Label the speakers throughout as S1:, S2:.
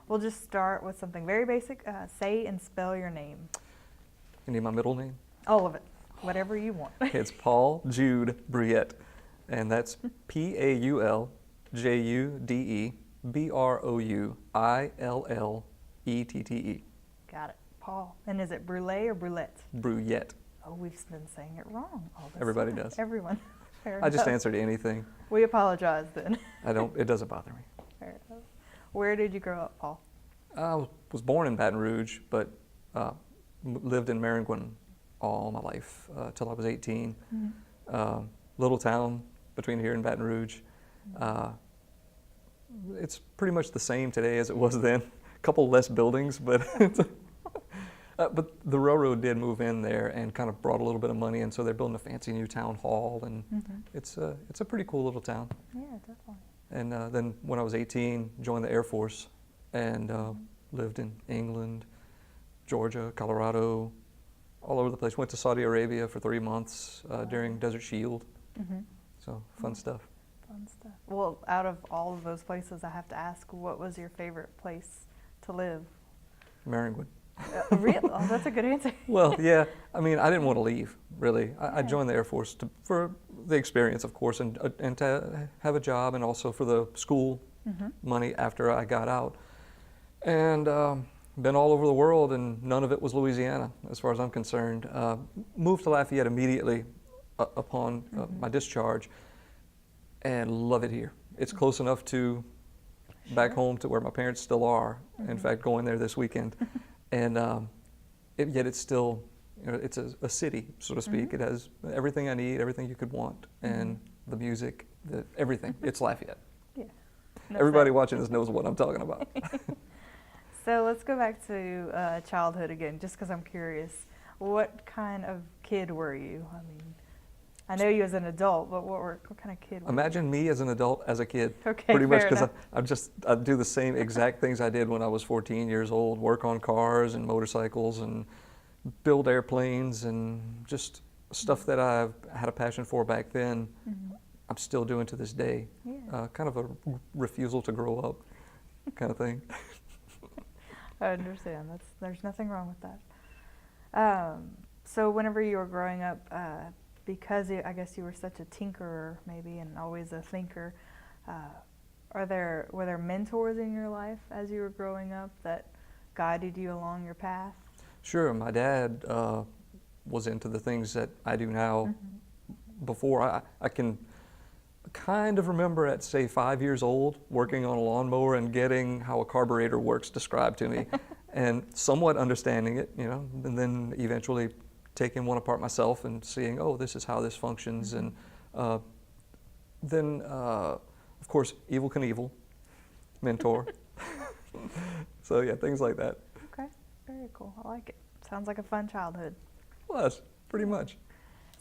S1: We'll just start with something very basic. Say and spell your name.
S2: You need my middle name?
S1: All of it. Whatever you want.
S2: It's Paul Jude Brouillette, and that's PAULJUDEBROUILLETTE.
S1: Got it. Paul. And is it brulee or Brouillette?
S2: Brouillette.
S1: Oh, we've been saying it wrong all this
S2: Everybody
S1: time.
S2: does.
S1: Everyone. Fair
S2: I just
S1: enough.
S2: answer to anything.
S1: We apologize then.
S2: It doesn't bother me.
S1: Fair enough. Where did you grow up, Paul?
S2: I was born in Baton Rouge, but lived in Maringouin all my life till I was 18.
S1: Mm-hmm.
S2: Little town between here and Baton Rouge. It's pretty much the same today as it was then. A couple less buildings, but but the railroad did move in there and kind of brought a little bit of money, and so they're building a fancy new town hall, and it's a pretty cool little town.
S1: Yeah, definitely.
S2: And then when I was 18, joined the Air Force and lived in England, Georgia, Colorado, all over the place. Went to Saudi Arabia for 3 months during Desert Shield. So fun stuff.
S1: Fun stuff. Well, out of all of those places, I have to ask, what was your favorite place to live?
S2: Maringouin.
S1: Really? Oh, that's a good answer.
S2: Well, yeah. I mean, I didn't want to leave, really. I joined the Air Force for the experience, of course, and to have a job, and also for the school money after I got out. And been all over the world, and none of it was Louisiana, as far as I'm concerned. Moved to Lafayette immediately upon my discharge, and love it here. It's close enough to back home to where my parents still are. In fact, going there this weekend. And yet it's still, it's a city, so to speak. It has everything I need, everything you could want, and the music, everything. It's Lafayette.
S1: Yeah.
S2: Everybody watching this knows what I'm talking about.
S1: So let's go back to childhood again, just because I'm curious. What kind of kid were you? I mean, I know you as an adult, but what kind of kid were you?
S2: Imagine me as an adult, as a kid.
S1: Okay,
S2: pretty much,
S1: fair
S2: because
S1: enough.
S2: I do the same exact things I did when I was 14 years old, work on cars and motorcycles and build airplanes, and just stuff that I've had a passion for back then, I'm still doing to this day.
S1: Yeah.
S2: Kind of a refusal to grow up kind of thing.
S1: I understand. There's nothing wrong with that. So whenever you were growing up, because I guess you were such a tinkerer maybe and always a thinker, were there mentors in your life as you were growing up that guided you along your path? Sure.
S2: My dad was into the things that I do now. Before I can kind of remember at, say, 5 years old, working on a lawnmower and getting how a carburetor works described to me, and somewhat understanding it, and then eventually taking one apart myself and seeing, oh, this is how this functions. And then, of course, Evel Knievel, mentor. So yeah, things like that.
S1: Okay, very cool. I like it. Sounds like a fun childhood.
S2: Was, pretty much.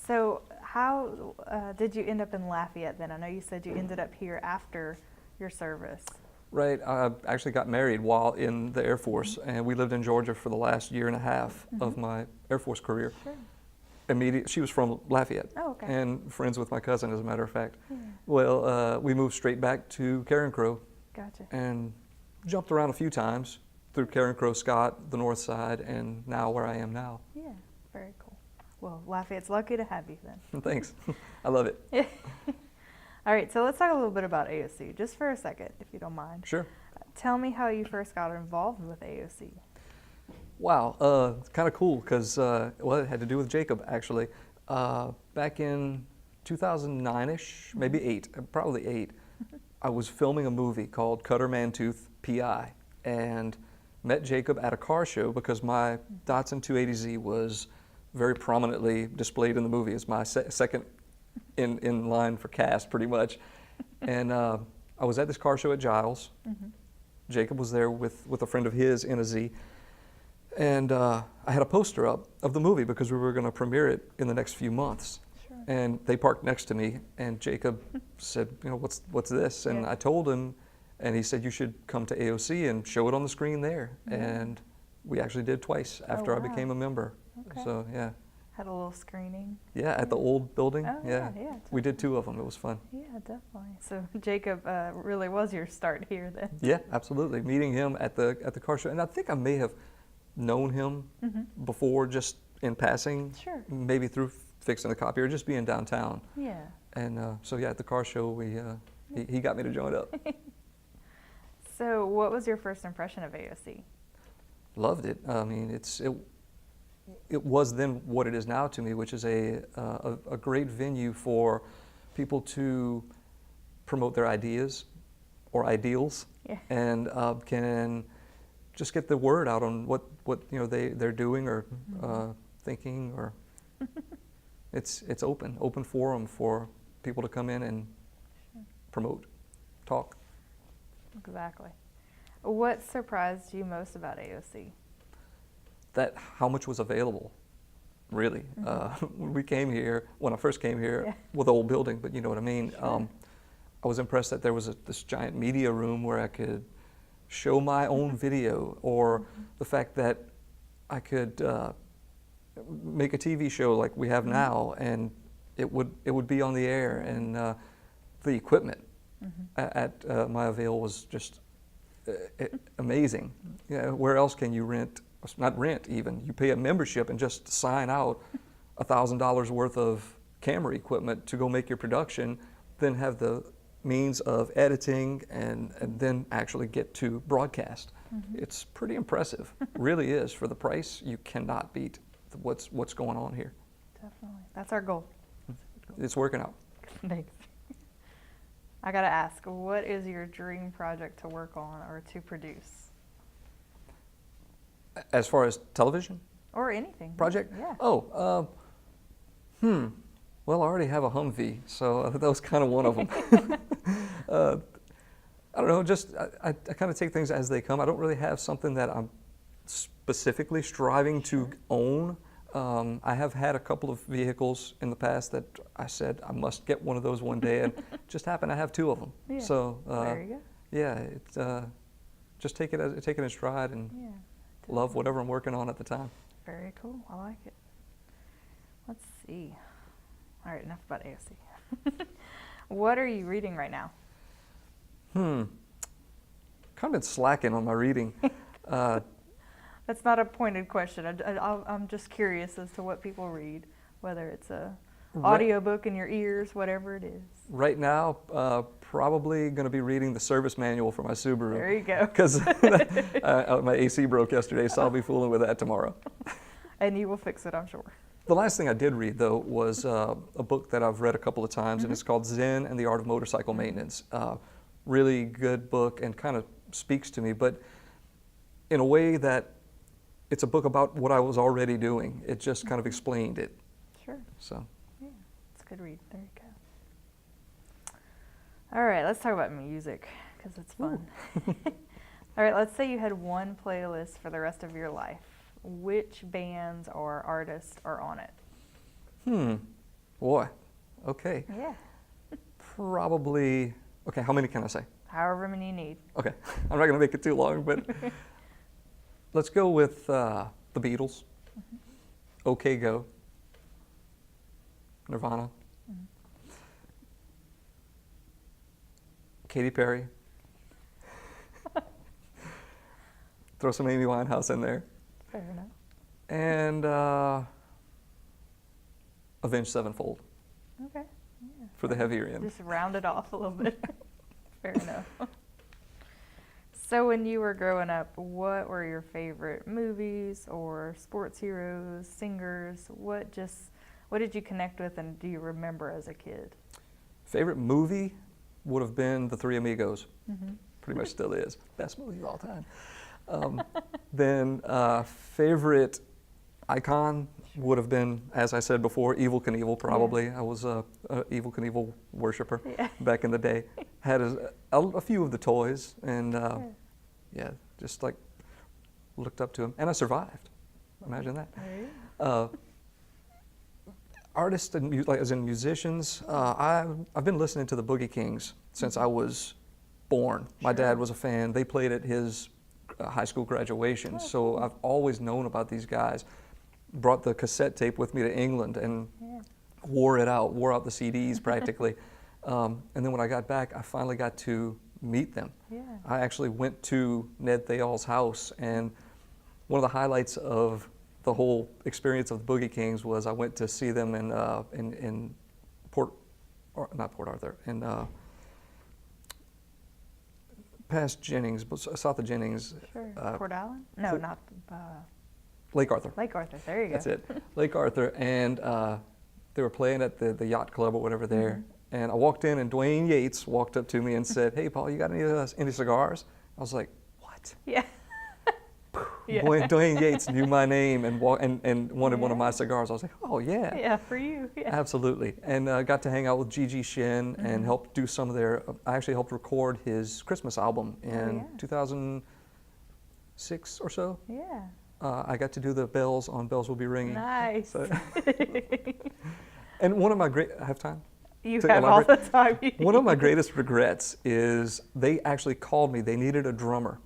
S1: So how did you end up in Lafayette then? I know you said you ended up here after your service.
S2: Right, I actually got married while in the Air Force, and we lived in Georgia for the last year and a half of my Air Force career. Sure. She was from Lafayette, and friends with my cousin, as a matter of fact. Yeah. Well, we moved straight back to Karen Crow.
S1: Gotcha.
S2: And jumped around a few times through Karen Crow, Scott, the north side, and now where I am now.
S1: Yeah, very cool. Well, Lafayette's lucky to have you then.
S2: Thanks. I love it.
S1: All right, so let's talk a little bit about AOC, just for a second, if you don't mind.
S2: Sure.
S1: Tell me how you first got involved with AOC.
S2: Wow, it's kind of cool because, well, it had to do with Jacob, actually. Back in 2009-ish, maybe probably 8, I was filming a movie called Cutter Mantooth P.I. and met Jacob at a car show because my Datsun 280Z was very prominently displayed in the movie. It's my second in line for cast, pretty much. And I was at this car show at Giles. Jacob was there with a friend of his in a Z. And I had a poster up of the movie because we were going to premiere it in the next few months. Sure. And they parked next to me, and Jacob said, what's this? And I told him, and he said, you should come to AOC and show it on the screen there. And we actually did twice after I became a member. Okay. So yeah,
S1: Had a little screening.
S2: Yeah, at the old building.
S1: Oh,
S2: yeah.
S1: yeah.
S2: We did 2 of them. It was fun.
S1: Yeah, definitely. So Jacob really was your start here then.
S2: Yeah, absolutely. Meeting him at the car show, and I think I may have known him before, just in passing.
S1: Sure.
S2: Maybe through fixing the copy or just being downtown.
S1: Yeah.
S2: And so yeah, at the car show, he got me to join up.
S1: So what was your first impression of AOC?
S2: Loved it. I mean, it was then what it is now to me, which is a great venue for people to promote their ideas or ideals,
S1: Yeah.
S2: and can just get the word out on what they're doing or thinking, or it's open forum for people to come in and promote, talk.
S1: Exactly. What surprised you most about AOC?
S2: That how much was available, really. When we came here, when I first came here,
S1: Yeah.
S2: with the old building, but you know what I mean.
S1: Sure.
S2: I was impressed that there was this giant media room where I could show my own video, or the fact that I could make a TV show like we have now, and it would be on the air, and the equipment at my avail was just amazing. You know, where else can you rent? Not rent even. You pay a membership and just sign out $1,000 worth of camera equipment to go make your production, then have the means of editing and then actually get to broadcast. It's pretty impressive. Really is. For the price, you cannot beat what's going on here.
S1: Definitely. That's our goal.
S2: It's working out.
S1: Thanks. I gotta ask, what is your dream project to work on or to produce?
S2: As far as television
S1: Or anything.
S2: project?
S1: Yeah.
S2: Oh, well, I already have a Humvee, so that was kind of one of them. I don't know, just I kind of take things as they come. I don't really have something that I'm specifically striving to own. I have had a couple of vehicles in the past that I said I must get one of those one day, and just happened to have 2 of them.
S1: Yeah.
S2: So
S1: There you go.
S2: yeah, it's just take it in stride and
S1: Yeah.
S2: love whatever I'm working on at the time.
S1: Very cool. I like it. Let's see. All right, enough about AOC. What are you reading right now?
S2: Kind of been slacking on my reading.
S1: That's not a pointed question. I'm just curious as to what people read, whether it's a audiobook in your ears, whatever it is.
S2: Right now, probably going to be reading the service manual for my Subaru.
S1: There you go.
S2: Because my AC broke yesterday, so I'll be fooling with that tomorrow.
S1: And you will fix it, I'm sure.
S2: The last thing I did read, though, was a book that I've read a couple of times, and it's called Zen and the Art of Motorcycle Maintenance. Really good book, and kind of speaks to me, but in a way that it's a book about what I was already doing. It just kind of explained it.
S1: Sure.
S2: So.
S1: Yeah, it's a good read. There you go. All right, let's talk about music, because it's fun. All right, let's say you had one playlist for the rest of your life. Which bands or artists are on it?
S2: Boy. Okay.
S1: Yeah.
S2: Probably. Okay, how many can I say?
S1: However many you need.
S2: Okay, I'm not going to make it too long, but let's go with the Beatles, OK Go, Nirvana, Katy Perry, throw some Amy Winehouse in there,
S1: Fair enough.
S2: and Avenged Sevenfold
S1: Okay. Yeah.
S2: for the heavier end.
S1: Just round it off a little bit. Fair enough. So when you were growing up, what were your favorite movies or sports heroes, singers? What did you connect with, and do you remember as a kid?
S2: Favorite movie would have been The Three Amigos. Pretty much still is. Best movie of all time. Then favorite icon would have been, as I said before, Evel Knievel probably. I was a Evel Knievel worshiper back in the day. Had a few of the toys, and yeah, just like looked up to him. And I survived. Imagine that. Artists and like as in musicians, I've been listening to the Boogie Kings since I was born. My dad was a fan. They played at his high school graduation, so I've always known about these guys. brought the cassette tape with me to England and
S1: Yeah.
S2: wore out the CDs practically. And then when I got back, I finally got to meet them.
S1: Yeah.
S2: I actually went to Ned Thayol's house, and one of the highlights of the whole experience of the Boogie Kings was I went to see them in not Port Arthur, in past Jennings, south of Jennings.
S1: Sure. Port Allen? No,
S2: Port-
S1: not
S2: Lake Arthur.
S1: Lake Arthur. There you go.
S2: That's it. Lake Arthur, and they were playing at the yacht club or whatever there. And I walked in, and Dwayne Yates walked up to me and said, "Hey, Paul, you got any cigars?" I was like, "What?"
S1: Yeah. Yeah.
S2: Dwayne Yates knew my name and wanted one of my cigars. I was like, "Oh yeah,
S1: Yeah, for you. Yeah.
S2: absolutely." And got to hang out with Gigi Shin and helped do some of their. I actually helped record his Christmas album in
S1: yeah.
S2: 2006 or so.
S1: Yeah.
S2: I got to do the bells on "Bells Will Be Ringing."
S1: Nice.
S2: So- And one of my I have time?
S1: You
S2: to
S1: have all the
S2: elaborate?
S1: time you
S2: One of my
S1: need.
S2: greatest regrets is they actually called me. They needed a drummer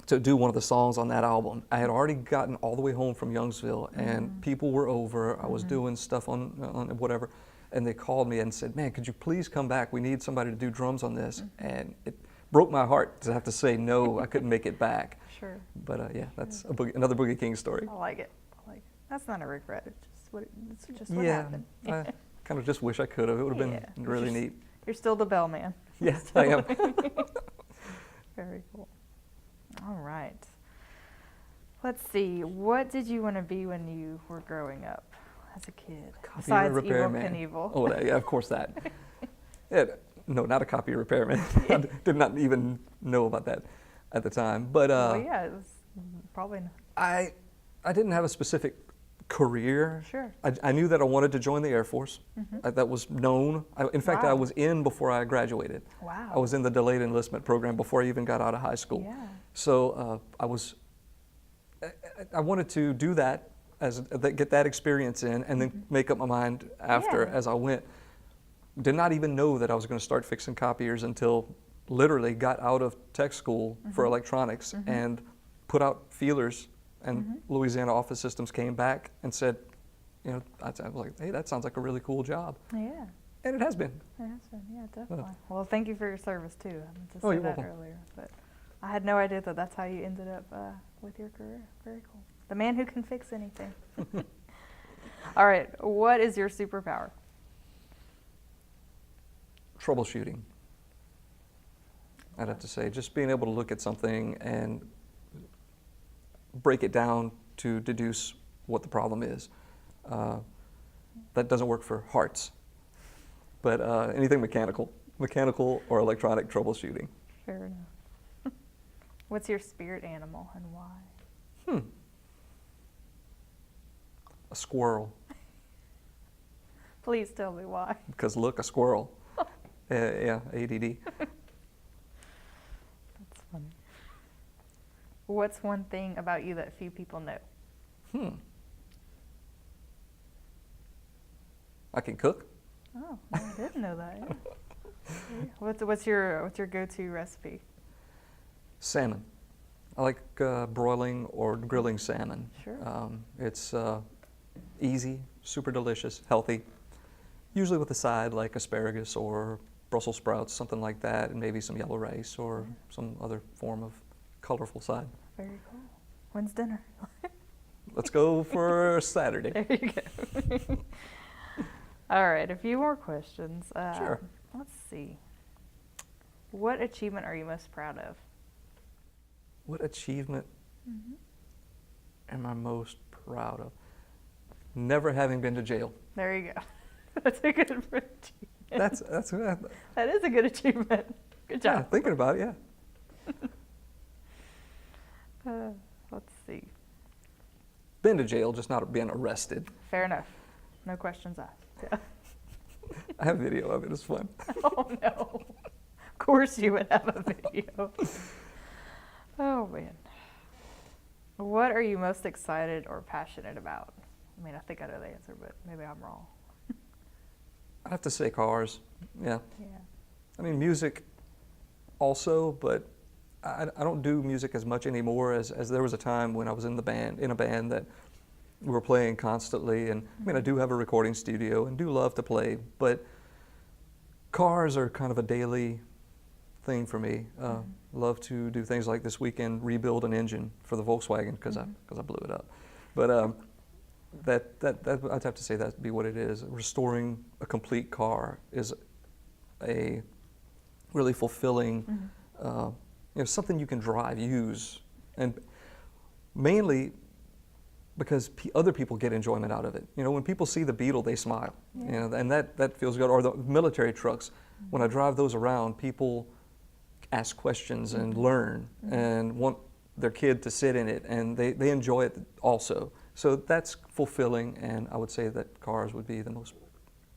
S2: to do one of the songs on that album. I had already gotten all the way home from Youngsville, and people were over. I was doing stuff on whatever, and they called me and said, "Man, could you please come back? We need somebody to do drums on this." And it broke my heart to have to say no. I couldn't make it back.
S1: Sure.
S2: But yeah, that's another Boogie King story.
S1: I like it. That's not a regret. It's just what
S2: Yeah,
S1: happened.
S2: I kind of just wish I could have. It would have
S1: Yeah.
S2: been really
S1: You're
S2: neat.
S1: You're still the bellman.
S2: Yes, I am.
S1: Very cool. All right. Let's see. What did you want to be when you were growing up as a kid?
S2: Copy
S1: Besides Evil
S2: repairman.
S1: Knievel.
S2: Oh, yeah, of course that. Yeah, no, not a copy repairman. I did not even know about that at the time. But
S1: Well, yeah, it was probably not.
S2: I didn't have a specific career.
S1: Sure.
S2: I knew that I wanted to join the Air Force. That was known. In fact, I
S1: Wow.
S2: was in before I graduated.
S1: Wow.
S2: I was in the delayed enlistment program before I even got out of high school.
S1: Yeah.
S2: So I wanted to do that, get that experience in, and then make up my mind after
S1: Yeah.
S2: as I went. Did not even know that I was going to start fixing copiers until literally got out of tech school for electronics and put out feelers, and Louisiana Office Systems came back and said, I was like, "Hey, that sounds like a really cool job,"
S1: Yeah.
S2: and it has been.
S1: It has been. Yeah, definitely. Well, thank you for your service too. I meant to
S2: Oh,
S1: say
S2: you're
S1: that
S2: welcome.
S1: earlier, but I had no idea that that's how you ended up with your career. Very cool. The man who can fix anything. All right. What is your superpower?
S2: Troubleshooting. I'd have to say, just being able to look at something and break it down to deduce what the problem is. That doesn't work for hearts, but anything mechanical or electronic troubleshooting.
S1: Fair enough. What's your spirit animal and why?
S2: A squirrel,
S1: Please tell me why.
S2: because look, a squirrel. Yeah, ADD.
S1: That's funny. What's one thing about you that few people know?
S2: I can cook.
S1: Oh, I didn't know that. Yeah. What's your go-to recipe?
S2: Salmon. I like broiling or grilling salmon.
S1: Sure.
S2: It's easy, super delicious, healthy. Usually with a side like asparagus or Brussels sprouts, something like that, and maybe some yellow rice or some other form of colorful side.
S1: Very cool. When's dinner?
S2: Let's go for Saturday.
S1: There you go. All right, a few more questions.
S2: Sure.
S1: Let's see. What achievement are you most proud of?
S2: What achievement am I most proud of? Never having been to jail.
S1: There you go. That's a good achievement.
S2: That's
S1: That is a good achievement. Good
S2: yeah,
S1: job.
S2: thinking about it, yeah.
S1: Let's see.
S2: Been to jail, just not being arrested.
S1: Fair enough. No questions asked. Yeah.
S2: I have video of it. It's fun.
S1: Oh no. Of course you would have a video. Oh man. What are you most excited or passionate about? I mean, I think I know the answer, but maybe I'm wrong.
S2: I'd have to say cars. Yeah.
S1: Yeah.
S2: I mean, music also, but I don't do music as much anymore as there was a time when I was in a band that we're playing constantly, and I mean, I do have a recording studio and do love to play, but cars are kind of a daily thing for me. Love to do things like this weekend, rebuild an engine for the Volkswagen because I blew it up. But I'd have to say that'd be what it is. Restoring a complete car is a really fulfilling, something you can drive, use, and mainly because other people get enjoyment out of it. You know, when people see the Beetle, they smile. Yeah. You know, and that feels good. Or the military trucks, when I drive those around, people ask questions and learn and want their kid to sit in it, and they enjoy it also. So that's fulfilling, and I would say that cars would be the most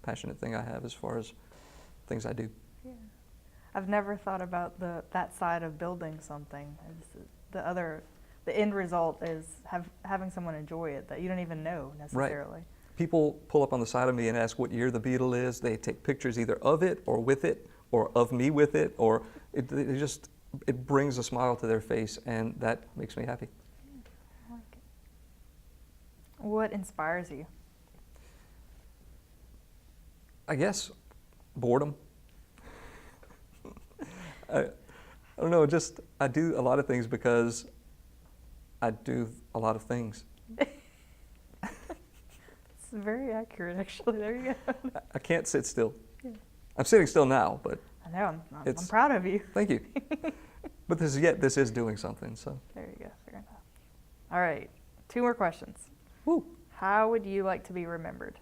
S2: passionate thing I have as far as things I do.
S1: Yeah. I've never thought about that side of building something. The end result is having someone enjoy it that you don't even know necessarily.
S2: Right. People pull up on the side of me and ask what year the Beetle is. They take pictures either of it or with it or of me with it, or it brings a smile to their face, and that makes me happy.
S1: I like it. What inspires you?
S2: I guess boredom. I don't know, just I do a lot of things because I do a lot of things.
S1: It's very accurate, actually. There you go.
S2: I can't sit still.
S1: Yeah.
S2: I'm sitting still now, but
S1: I know. I'm proud of you.
S2: Thank you. But this is doing something. So
S1: there you go. Fair enough. All right. 2 more questions.
S2: Woo.
S1: How would you like to be remembered?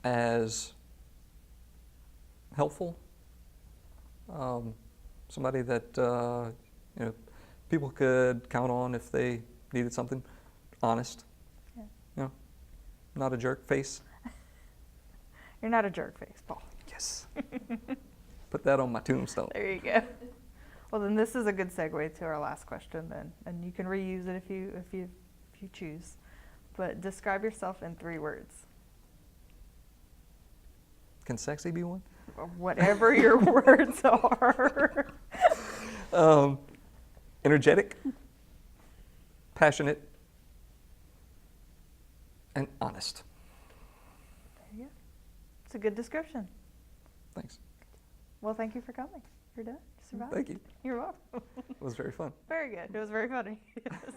S2: As helpful, somebody that people could count on if they needed something. Honest, not a jerk face.
S1: You're not a jerk face, Paul.
S2: Yes. Put that on my tombstone.
S1: There you go. Well, then this is a good segue to our last question then, and you can reuse it if you choose. But describe yourself in 3 words.
S2: Can sexy be one?
S1: Or whatever your words are.
S2: Energetic, passionate, and honest.
S1: There you go. It's a good description.
S2: Thanks.
S1: Well, thank you for coming. You're done. You survived.
S2: Thank you.
S1: You're welcome.
S2: It was very fun.
S1: Very good. It was very funny. Yes.